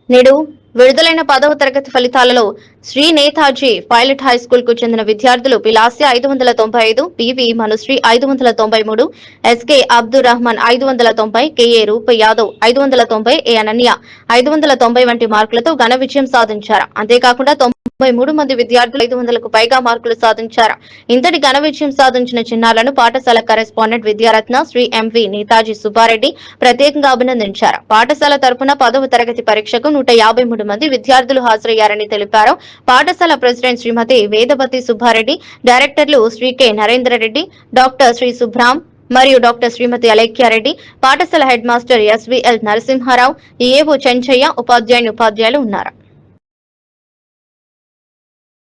నేడు విడుదలైన 10వ తరగతి ఫలితాలలో Sri Netaji pilot high school కు చెందిన విద్యార్థులు Pilasya 595, PV Manusri 593, SK Abdur Rahman 590, KA Rupa Yadav 590, A Ananya 590 వంటి మార్కులతో ఘన విజయం సాధించారు. అంతేకాకుండా 93 మంది విద్యార్థులు 500కు పైగా మార్కులు సాధించారు. ఇంతటి ఘన విజయం సాధించిన చిన్నారులను పాఠశాల కరెస్పాండెంట్ విద్యారత్న శ్రీ ఎంవి నేతాజీ సుబ్బారెడ్డి ప్రత్యేకంగా అభినందించారు. పాఠశాల తరపున 10వ తరగతి పరీక్షకు 153 మంది విద్యార్థులు హాజరయ్యారని తెలిపారు. పాఠశాల ప్రెసిడెంట్ శ్రీమతి వేదవతి సుబ్బారెడ్డి, డైరెక్టర్లు శ్రీ కె నరేంద్రరెడ్డి, డాక్టర్ శ్రీ సుబ్రాం మరియు డాక్టర్ శ్రీమతి అలేఖ్యారెడ్డి, పాఠశాల head master SVL Narasimharao, EAO Chenchaiah, ఉపాధ్యాయులు ఉన్నారు.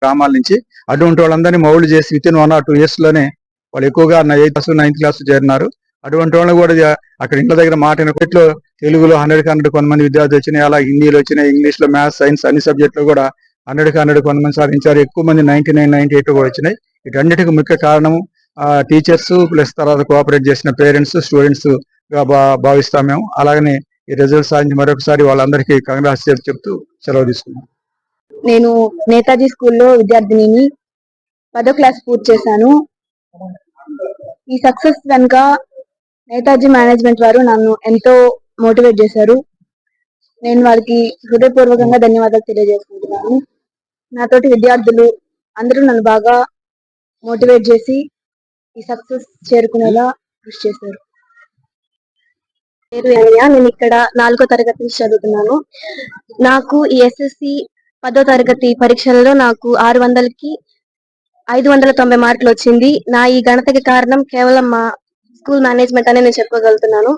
గ్రామాల నుంచి అటువంటి వాళ్ళందరినీ మౌల్డ్ చేసి వితిన్ 1 or 2 years లోనే వాళ్ళు ఎక్కువగా 8th క్లాస్ 9th క్లాస్ చేరినారు. అటువంటి వాళ్ళని కూడా అక్కడ ఇంట్లో దగ్గర మాట వినట్లో తెలుగులో 100 కొంతమంది విద్యార్థులు వచ్చినాయి, అలా హిందీలో వచ్చినాయి, ఇంగ్లీష్ లో మ్యాథ్స్ సైన్స్ అన్ని సబ్జెక్టులు కూడా 100 కొంతమంది సాధించారు. ఎక్కువ మంది 99, 98 కూడా వచ్చినాయి. వీటన్నిటికీ ముఖ్య కారణము టీచర్స్ ప్లస్ తర్వాత కోఆపరేట్ చేసిన పేరెంట్స్, స్టూడెంట్స్ గా భావిస్తాం మేము. అలాగనే ఈ రిజల్ట్ సాధించి మరొకసారి వాళ్ళందరికీ కంగ్రాట్స్ చెప్తూ సెలవు తీసుకున్నాం. నేను నేతాజీ స్కూల్లో విద్యార్థినిని 10వ క్లాస్ పూర్తి చేశాను. ఈ సక్సెస్ వెనుక నేతాజీ మేనేజ్మెంట్ వారు నన్ను ఎంతో మోటివేట్ చేశారు. నేను వారికి హృదయపూర్వకంగా ధన్యవాదాలు తెలియజేసుకుంటున్నాను. నాతోటి విద్యార్థులు అందరూ నన్ను బాగా మోటివేట్ చేసి ఈ సక్సెస్ చేరుకునేలా కృషి చేశారు. నేను ఇక్కడ 4వ తరగతి నుంచి చదువుతున్నాను. నాకు ఈ ఎస్ఎస్సి 10వ తరగతి పరీక్షలలో నాకు 600కి 590 మార్కులు వచ్చింది. నా ఈ ఘనతకి కారణం కేవలం మా స్కూల్ మేనేజ్మెంట్ అనే నేను చెప్పగలుగుతున్నాను.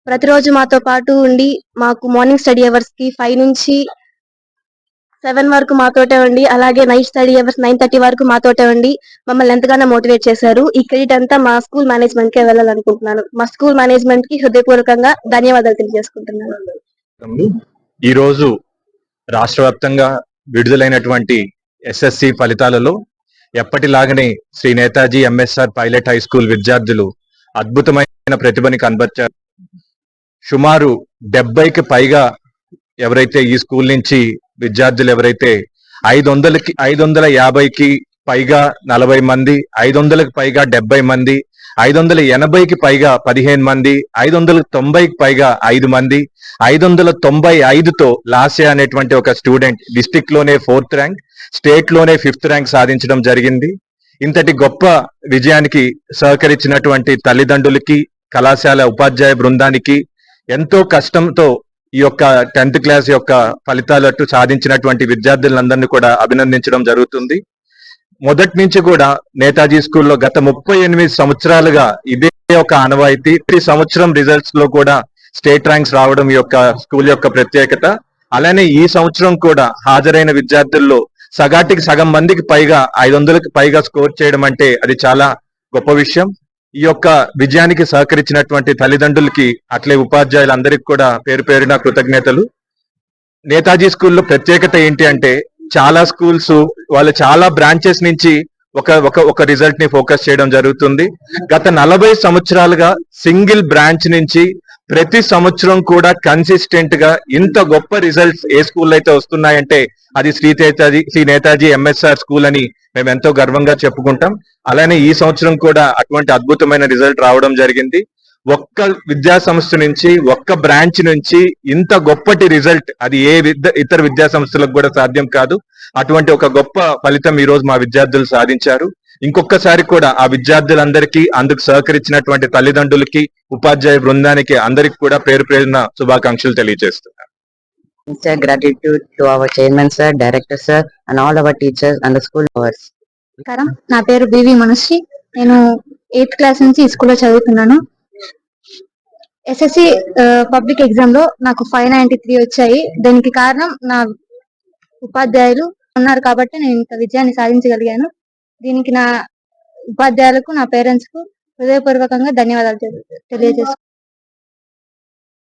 ప్రతిరోజు మాతో పాటు ఉండి మాకు మార్నింగ్ స్టడీ అవర్స్ కి 5 నుంచి 7 వరకు మాతోటే ఉండి, అలాగే నైట్ స్టడీ అవర్స్ 9:30 వరకు మాతోటే ఉండి మమ్మల్ని ఎంతగానో మోటివేట్ చేశారు. ఈ క్రెడిట్ అంతా మా స్కూల్ మేనేజ్మెంట్ కే వెళ్ళాలనుకుంటున్నాను. మా స్కూల్ మేనేజ్మెంట్ కి హృదయపూర్వకంగా ధన్యవాదాలు తెలియజేసుకుంటున్నాను. ఈ రోజు రాష్ట్ర వ్యాప్తంగా విడుదలైనటువంటి ఎస్ఎస్సి ఫలితాలలో ఎప్పటిలాగనే Sri Netaji MSR pilot high school విద్యార్థులు అద్భుతమైన ప్రతిభని కనబర్చారు. సుమారు 70కి పైగా ఎవరైతే ఈ స్కూల్ నుంచి విద్యార్థులు ఎవరైతే 550కి పైగా 40 మంది, 500కి పైగా 70 మంది, 580కి పైగా 15 మంది, 590కి పైగా 5 మంది, 595తో లాస్యా అనేటువంటి ఒక స్టూడెంట్ డిస్టిక్ లోనే 4th ర్యాంక్, స్టేట్ లోనే 5th ర్యాంక్ సాధించడం జరిగింది. ఇంతటి గొప్ప విజయానికి సహకరించినటువంటి తల్లిదండ్రులకి, కళాశాల ఉపాధ్యాయ బృందానికి, ఎంతో కష్టంతో ఈ యొక్క 10th క్లాస్ యొక్క ఫలితాలట్టు సాధించినటువంటి విద్యార్థులందరినీ కూడా అభినందించడం జరుగుతుంది. మొదటి నుంచి కూడా నేతాజీ స్కూల్లో గత 38 సంవత్సరాలుగా ఇదే ఒక ఆనవాయితీ. ప్రతి సంవత్సరం రిజల్ట్స్ లో కూడా స్టేట్ ర్యాంక్స్ రావడం ఈ యొక్క స్కూల్ యొక్క ప్రత్యేకత. అలానే ఈ సంవత్సరం కూడా హాజరైన విద్యార్థుల్లో సగాటికి సగం మందికి పైగా 500కి పైగా స్కోర్ చేయడం అంటే అది చాలా గొప్ప విషయం. ఈ యొక్క విజయానికి సహకరించినటువంటి తల్లిదండ్రులకి, అట్లే ఉపాధ్యాయులందరికీ కూడా పేరు పేరున కృతజ్ఞతలు. నేతాజీ స్కూల్లో ప్రత్యేకత ఏంటి అంటే, చాలా స్కూల్స్ వాళ్ళు చాలా బ్రాంచెస్ నుంచి ఒక రిజల్ట్ ని ఫోకస్ చేయడం జరుగుతుంది. గత 40 సంవత్సరాలుగా సింగిల్ బ్రాంచ్ నుంచి ప్రతి సంవత్సరం కూడా కన్సిస్టెంట్ గా ఇంత గొప్ప రిజల్ట్స్ ఏ స్కూల్ అయితే వస్తున్నాయంటే అది శ్రీ నేతాజీ ఎంఎస్ఆర్ స్కూల్ అని మేము ఎంతో గర్వంగా చెప్పుకుంటాం. అలానే ఈ సంవత్సరం కూడా అటువంటి అద్భుతమైన రిజల్ట్ రావడం జరిగింది. ఒక్క విద్యా సంస్థ నుంచి, ఒక్క బ్రాంచ్ నుంచి ఇంత గొప్పటి రిజల్ట్ అది ఏ ఇతర విద్యా సంస్థలకు కూడా సాధ్యం కాదు. అటువంటి ఒక గొప్ప ఫలితం ఈ రోజు మా విద్యార్థులు సాధించారు. ఇంకొకసారి కూడా ఆ విద్యార్థులందరికీ, అందుకు సహకరించినటువంటి తల్లిదండ్రులకి, ఉపాధ్యాయ బృందానికి అందరికి కూడా పేరు పేరున శుభాకాంక్షలు తెలియజేస్తున్నారు. Sincere gratitude to our chairman sir, director sir, and all our teachers and the school hours. నా పేరు బివి మనుశ్రీ. నేను 8th క్లాస్ నుంచి ఈ స్కూల్లో చదువుతున్నాను. ఎస్ఎస్సి పబ్లిక్ ఎగ్జామ్ లో నాకు 593 వచ్చాయి. దీనికి కారణం నా ఉపాధ్యాయులు ఉన్నారు కాబట్టి నేను ఇంత విజయాన్ని సాధించగలిగాను. దీనికి నా ఉపాధ్యాయులకు, నా పేరెంట్స్ కు హృదయపూర్వకంగా ధన్యవాదాలు తెలియజేస్తున్నాను.